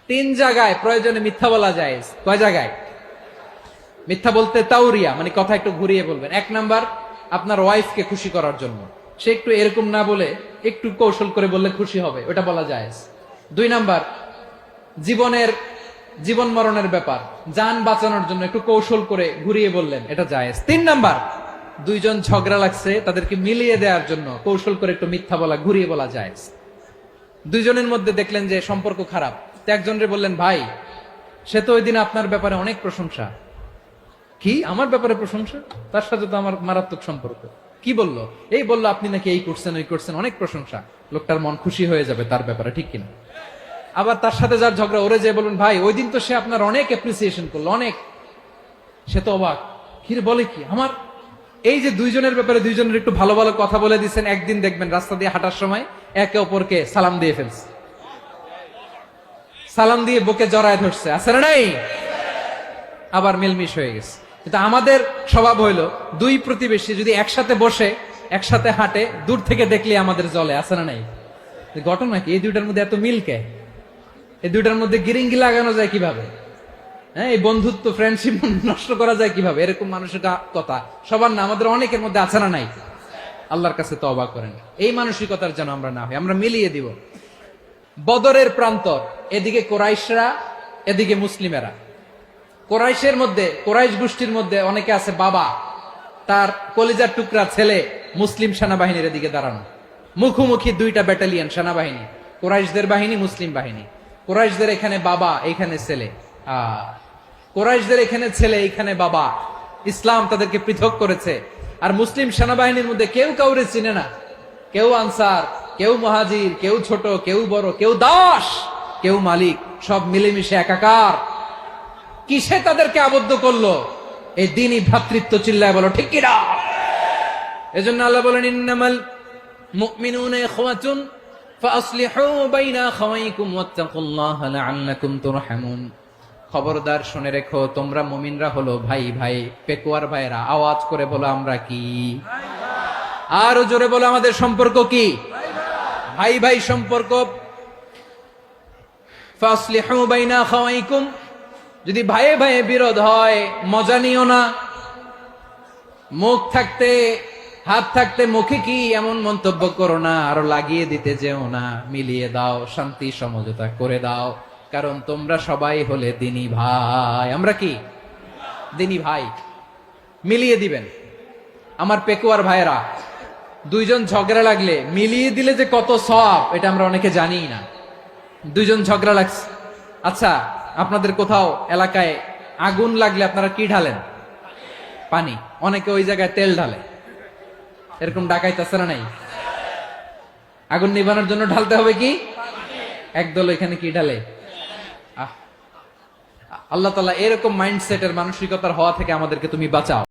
তিন জায়গায় প্রয়োজনে মিথ্যা বলা যায়। কয় জায়গায় মিথ্যা বলতে? তাউরিয়া মানে কথা একটু ঘুরিয়ে বলবেন। এক নাম্বার, আপনার ওয়াইফকে খুশি করার জন্য, সে একটু এরকম না বলে একটু কৌশল করে বললে খুশি হবে, ওটা বলা যায়। দুই নাম্বার, জীবন মরণের ব্যাপার, জান বাঁচানোর জন্য একটু কৌশল করে ঘুরিয়ে বললেন, এটা জায়েজ। তিন নাম্বার, দুইজন ঝগড়া লাগছে তাদেরকে মিলিয়ে দেওয়ার জন্য কৌশল করে একটু মিথ্যা বলা, ঘুরিয়ে বলা জায়েজ। দুইজনের মধ্যে দেখলেন যে সম্পর্ক খারাপ, তো একজনরে বললেন, ভাই সে তো ওই দিন আপনার ব্যাপারে অনেক প্রশংসা। কি আমার ব্যাপারে প্রশংসা? তার সাথে তো আমার মারাত্মক সম্পর্ক। কি বললো? এই বললো আপনি নাকি এই করছেন ওই করছেন, অনেক প্রশংসা। লোকটার মন খুশি হয়ে যাবে তার ব্যাপারে, ঠিক কিনা? আবার তার সাথে যার ঝগড়া, ওরে যে বলুন, ভাই ওই দিন তো সে আপনার অনেক অ্যাপ্রিসিয়েশন করলো, অনেক। সে তো অবাক, কিরে বলে কি আমার? এই যে দুইজনের ব্যাপারে দুইজনের একটু ভালো ভালো কথা বলে দিচ্ছেন, একদিন দেখবেন রাস্তা দিয়ে হাঁটার সময় একে অপরকে সালাম দিয়ে ফেলছে, সালাম দিয়ে বুকে জড়ায় ধরছে, আছে না নাই? আবার মিলমিশ হয়ে গেছে। কিন্তু আমাদের স্বভাব হইলো, দুই প্রতিবেশী যদি একসাথে বসে একসাথে হাঁটে, দূর থেকে দেখলে আমাদের জলে, আছে না নাই? ঘটনা কি? এই দুইটার মধ্যে এত মিলকে, এই দুইটার মধ্যে গিরিঙ্গি লাগানো যায় কিভাবে? হ্যাঁ, এই বন্ধুত্ব ফ্রেন্ডশিপ নষ্ট করা যায় কিভাবে? এরকম মানুষের কথা সবার না, আমাদের অনেকের মধ্যে আছে না নাই? আল্লাহর কাছে তওবা করেন, এই মানসিকতার যেন আমরা না হই, আমরা মিলিয়ে দিব। বদরের প্রান্তর, এদিকে কোরাইশরা, এদিকে মুসলিমেরা। কোরাইশের মধ্যে, কোরাইশ গোষ্ঠীর মধ্যে অনেকে আছে বাবা, তার কলিজার টুকরা ছেলে মুসলিম সেনাবাহিনীর এদিকে দাঁড়ানো, মুখোমুখি দুইটা ব্যাটালিয়ন সেনাবাহিনী, কোরাইশদের বাহিনী, মুসলিম বাহিনী। কোরাইশদের এখানে বাবা, এইখানে ছেলে। কোরাইশদের এখানে ছেলে, এইখানে বাবা। ইসলাম তাদেরকে পৃথক করেছে। আর মুসলিম সেনাবাহিনীর মধ্যে কেউ কাউরে চিনে না, কেউ আনসার, কেউ মুহাজির, কেউ ছোট, কেউ বড়, কেউ দাস, কেউ মালিক, সব মিলেমিশে একাকার। কিসে তাদেরকে আবদ্ধ করলো? এই দ্বীনি ভ্রাতৃত্ব। চিল্লায় বলো ঠিক কিনা? এজন্য আল্লাহ বলেন, ইন্নামাল মুমিনুনা ইখওয়াতুন ফাসলিহু বাইনা আখাওয়াইকুম ওয়াত্তাকুল্লাহা লাআল্লাকুম তুরহামুন। খবরদার শুনে রেখো, তোমরা মুমিনরা হলো ভাই ভাই, পেকুয়ার ভাইরা। আওয়াজ করে বলো আমরা কি? আরো জোরে বলো আমাদের সম্পর্ক কি? ভাই ভাই সম্পর্ক। ফাসলিহু বাইনা আখাওয়াইকুম, যদি ভাইয়ে ভাইয়ে বিরোধ হয় মজা নিও না। মুখ থাকতে হাত থাকতে মুখে কি এমন মন্তব্য করো না, আরো লাগিয়ে দিতে যেও না। মিলিয়ে দাও, শান্তি সমঝোতা করে দাও, কারণ তোমরা সবাই হলে দ্বীনি ভাই। আমরা কি? দ্বীনি ভাই। মিলিয়ে দিবেন। আমার পেকুয়ার ভাইয়েরা, দুইজন ঝগড়া লাগলে মিলিয়ে দিলে যে কত সওয়াব, এটা আমরা অনেকে জানি না। দুইজন ঝগড়া লাগছে, আচ্ছা আপনাদের কোথাও এলাকায় আগুন লাগলে আপনারা কি ঢালেন? পানি। অনেকে ওই জায়গায় তেল ঢালে। এরকম ডাকাইতেছে না নাই? আগুন নিভানোর জন্য ঢালতে হবে কি? একদল এখানে কি ঢালে? আল্লাহ তাআলা এরকম মাইন্ডসেটের মানসিকতার হওয়া থেকে আমাদেরকে তুমি বাঁচাও।